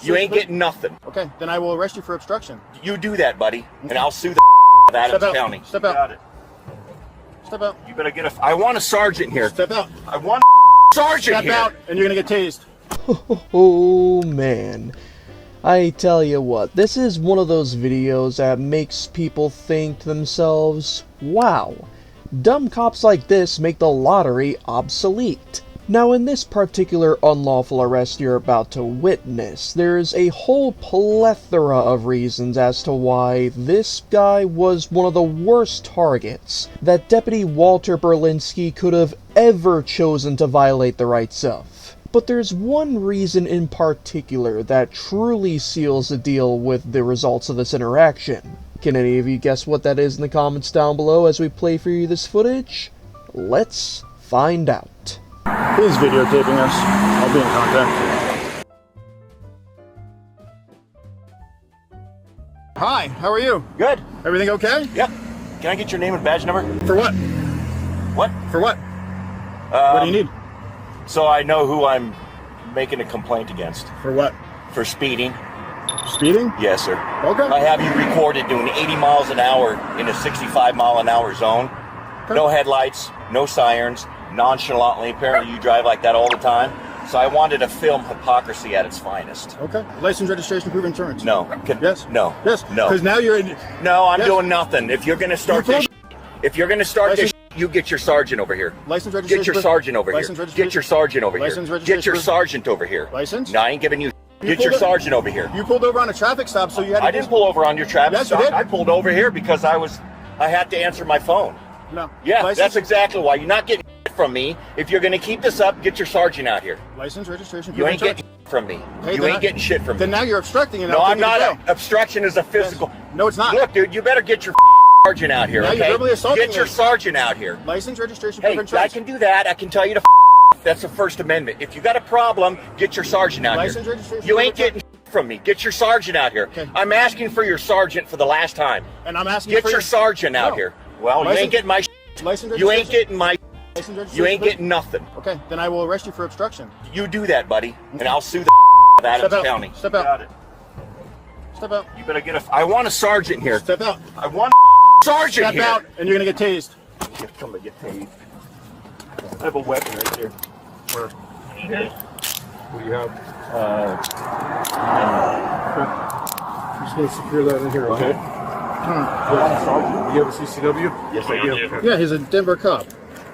You ain't getting nothing. Okay, then I will arrest you for obstruction. You do that, buddy, and I'll sue the of Adams County. Step out. Got it. Step out. You better get a. I want a sergeant here. Step out. I want a sergeant here. Step out, and you're gonna get tased. Oh man. I tell you what, this is one of those videos that makes people think to themselves, wow, dumb cops like this make the lottery obsolete. Now in this particular unlawful arrest you're about to witness, there's a whole plethora of reasons as to why this guy was one of the worst targets that Deputy Walter Berlinski could have ever chosen to violate the rights of. But there's one reason in particular that truly seals the deal with the results of this interaction. Can any of you guess what that is in the comments down below as we play for you this footage? Let's find out. He's videotaping us. I'll be in contact. Hi, how are you? Good. Everything okay? Yep. Can I get your name and badge number? For what? What? For what? What do you need? So I know who I'm making a complaint against. For what? For speeding. Speeding? Yes, sir. Okay. I have you recorded doing 80 miles an hour in a 65-mile-an-hour zone. Okay. No headlights, no sirens, nonchalantly. Apparently you drive like that all the time. So I wanted to film hypocrisy at its finest. Okay. License, registration, proof of insurance. No. Yes? No. Yes. No. Because now you're in... No, I'm Yes. doing nothing. If you're going to start this, you get your sergeant over here. License, registration... Get your sergeant over here. License, registration... Get your sergeant over here. License, registration... Get your sergeant over here. License? No, I ain't giving you... Get your sergeant over here. You pulled over on a traffic stop, so you had to... I didn't pull over on your traffic Yes, you stop. did. I pulled over here because I had to answer my phone. No. Yeah, License? that's exactly why. You're not getting from me. If you're going to keep this up, get your sergeant out here. License, registration... You proof of ain't insurance. getting from me. Okay, You ain't getting shit from me. Then now you're obstructing and No, I'll I'm take you to not. jail. Obstruction is a physical... Yes. No, it's not. Look, dude, you better get your sergeant out here, Now okay? you're verbally assaulting Get your me. sergeant out here. License, registration, proof Hey, of insurance. I can do that. I can tell you to that's the First Amendment. If you got a problem, get your sergeant out License, here. registration, You ain't proof of getting from me. Get your sergeant out here. Okay. I'm asking for your sergeant for the last time. And I'm asking Get for your sergeant out No. here. Well, you License- ain't getting my License, You ain't registration- getting my License, registration, You ain't proof- getting nothing. Okay, then I will arrest you for obstruction. You do that, buddy, and I'll sue the of Adams Step out. County. Step out. Got it. Step out. You better get a... I want a sergeant here. Step out. I want a sergeant Step here. out, and you're gonna get tased. You're gonna get paid. I have a weapon right there. Where? What do you have? Just gonna secure that in here, okay? You have a CCW? Yes, I do. Yeah, he's a Denver cop,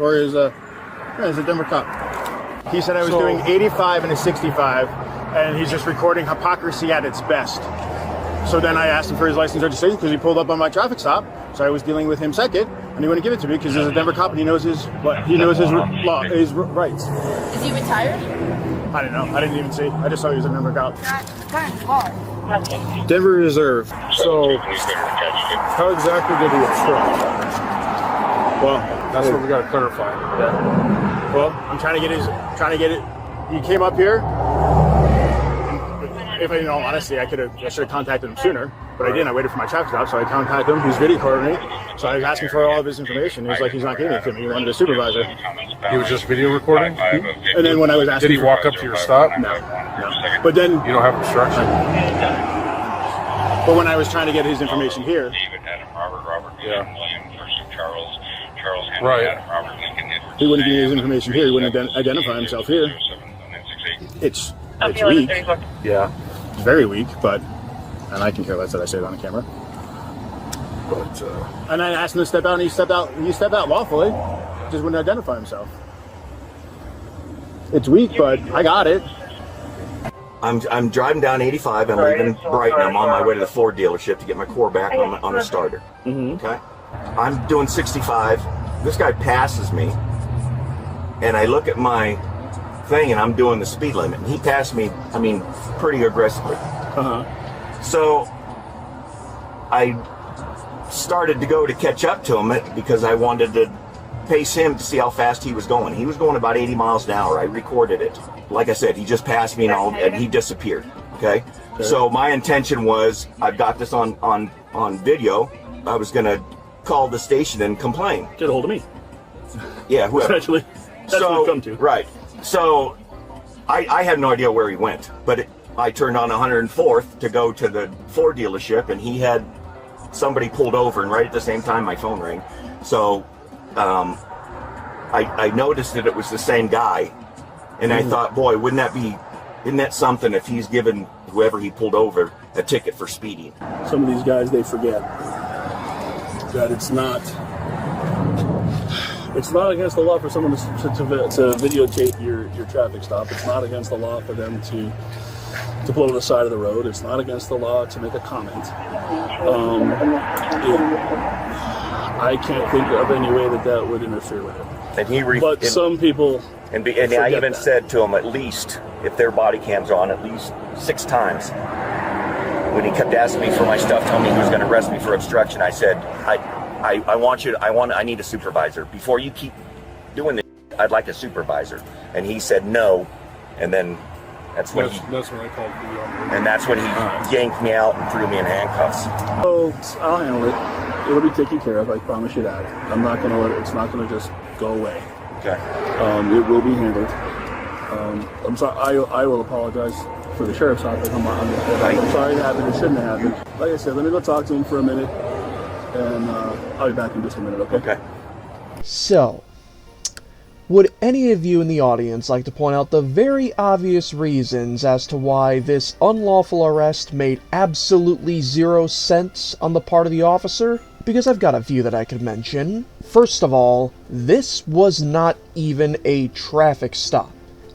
or he's a Denver cop. He said I was doing 85 and a 65, and he's just recording hypocrisy at its best. So then I asked him for his license registration because he pulled up on my traffic stop. So I was dealing with him second, and he wouldn't give it to me because he's a Denver cop and he knows his law, his rights. Is he retired? I don't know. I didn't even see. I just saw he was a Denver cop. Not kind of far. Denver Reserve. So, how exactly did he obstruct? Well, That's what we gotta clarify. well, I'm trying to get it. He came up here. If in all honesty, I should have contacted him sooner, but I didn't. I waited for my traffic stop, so I contacted him. He's video recording me, so I was asking for all of his information. He was like, he's not giving it to me. He wanted a supervisor. He was just video recording? And then when I was asking, Did he walk up to your stop? No. But then, You don't have obstruction? but when I was trying to get his information here, Right. he wouldn't give me his information here. He wouldn't identify himself here. It's weak. Yeah. It's very weak, and I can care less that I say it on the camera. But, And I asked him to step out, and he stepped out. He stepped out lawfully, just wouldn't identify himself. It's weak, but I got it. I'm driving down 85. I'm leaving Brighton. I'm on my way to the Ford dealership to get my core back on the starter. Okay. I'm doing 65. This guy passes me, and I look at my thing, and I'm doing the speed limit, and he passed me. I mean, pretty aggressively. So I started to go to catch up to him because I wanted to pace him to see how fast he was going. He was going about 80 miles an hour. I recorded it. Like I said, he just passed me and he disappeared. Okay? So my intention was, I've got this on video. I was going to call the station and complain. Get a hold of me. Yeah, whoever. Essentially, that's what it's come to. Right. So I had no idea where he went, but I turned on 104th to go to the Ford dealership, and he had somebody pulled over, and right at the same time my phone rang. So I noticed that it was the same guy, and I thought, boy, isn't that something if he's given whoever he pulled over a ticket for speeding? Some of these guys, they forget that it's not against the law for someone to videotape your traffic stop. It's not against the law for them to pull to the side of the road. It's not against the law to make a comment. I can't think of any way that would interfere with it. And but some people, and I even said to him, at least if their body cams are on, at least 6 times. When he kept asking me for my stuff, telling me he was going to arrest me for obstruction, I said, I need a supervisor. Before you keep doing this, I'd like a supervisor. And he said no, and then that's when I called for you. And that's when he yanked me out and threw me in handcuffs. Oh, I'll handle it. It'll be taken care of. I promise you that. I'm not going to let it. It's not going to just go away. Okay. It will be handled. I'm sorry. I will apologize for the sheriff's office. I'm sorry it happened. It shouldn't have happened. Like I said, let me go talk to him for a minute, and I'll be back in just a minute. Okay. Okay. So, would any of you in the audience like to point out the very obvious reasons as to why this unlawful arrest made absolutely 0 sense on the part of the officer? Because I've got a few that I could mention. First of all, this was not even a traffic stop.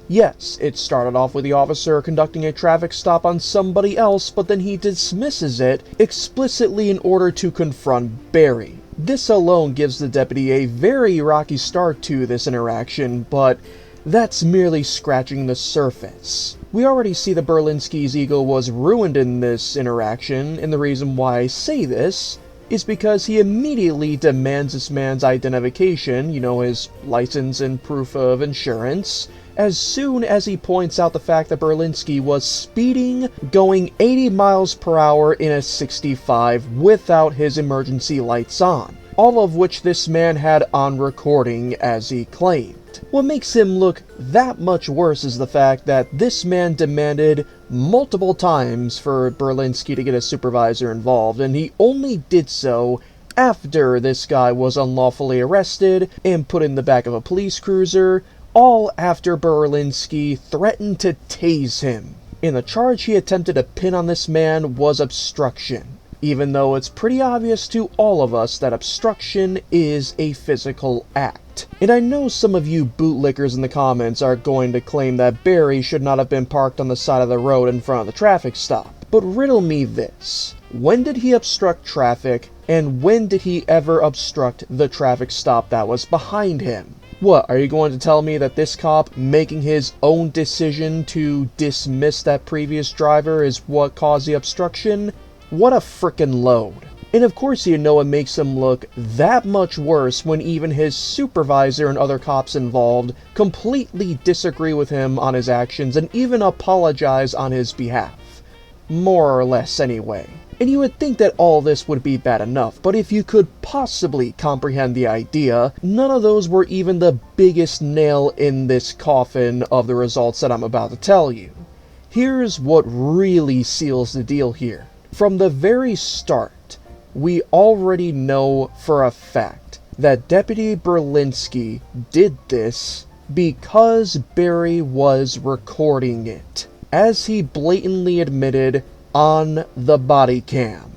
Yes, it started off with the officer conducting a traffic stop on somebody else, but then he dismisses it explicitly in order to confront Barry. This alone gives the deputy a very rocky start to this interaction, but that's merely scratching the surface. We already see that Berlinski's ego was ruined in this interaction, and the reason why I say this is because he immediately demands this man's identification, his license and proof of insurance, as soon as he points out the fact that Berlinski was speeding, going 80 miles per hour in a 65 without his emergency lights on, all of which this man had on recording as he claimed. What makes him look that much worse is the fact that this man demanded multiple times for Berlinski to get a supervisor involved, and he only did so after this guy was unlawfully arrested and put in the back of a police cruiser, all after Berlinski threatened to tase him. And the charge he attempted to pin on this man was obstruction, even though it's pretty obvious to all of us that obstruction is a physical act. And I know some of you bootlickers in the comments are going to claim that Barry should not have been parked on the side of the road in front of the traffic stop. But riddle me this. When did he obstruct traffic, and when did he ever obstruct the traffic stop that was behind him? What, are you going to tell me that this cop making his own decision to dismiss that previous driver is what caused the obstruction? What a frickin' load. And of course it makes him look that much worse when even his supervisor and other cops involved completely disagree with him on his actions and even apologize on his behalf. More or less anyway. And you would think that all this would be bad enough, but if you could possibly comprehend the idea, none of those were even the biggest nail in this coffin of the results that I'm about to tell you. Here's what really seals the deal here. From the very start, we already know for a fact that Deputy Berlinski did this because Barry was recording it, as he blatantly admitted on the body cam.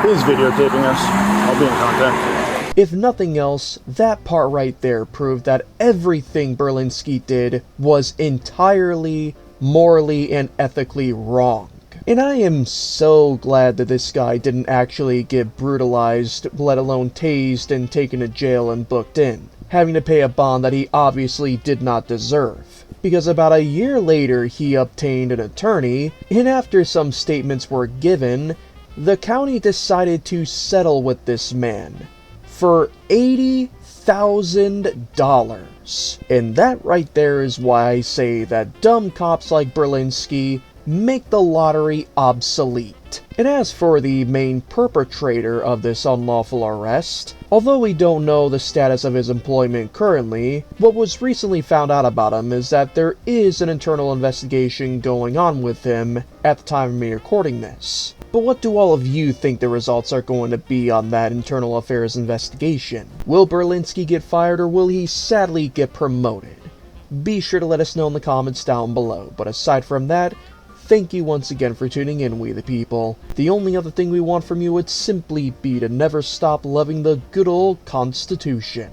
He's videotaping us. I'll be in contact. If nothing else, that part right there proved that everything Berlinski did was entirely morally and ethically wrong. And I am so glad that this guy didn't actually get brutalized, let alone tased and taken to jail and booked in, having to pay a bond that he obviously did not deserve. Because about a year later he obtained an attorney, and after some statements were given, the county decided to settle with this man for $80,000. And that right there is why I say that dumb cops like Berlinski make the lottery obsolete. And as for the main perpetrator of this unlawful arrest, although we don't know the status of his employment currently, what was recently found out about him is that there is an internal investigation going on with him at the time of me recording this. But what do all of you think the results are going to be on that internal affairs investigation? Will Berlinski get fired, or will he sadly get promoted? Be sure to let us know in the comments down below. But aside from that, thank you once again for tuning in, we the people. The only other thing we want from you would simply be to never stop loving the good old Constitution.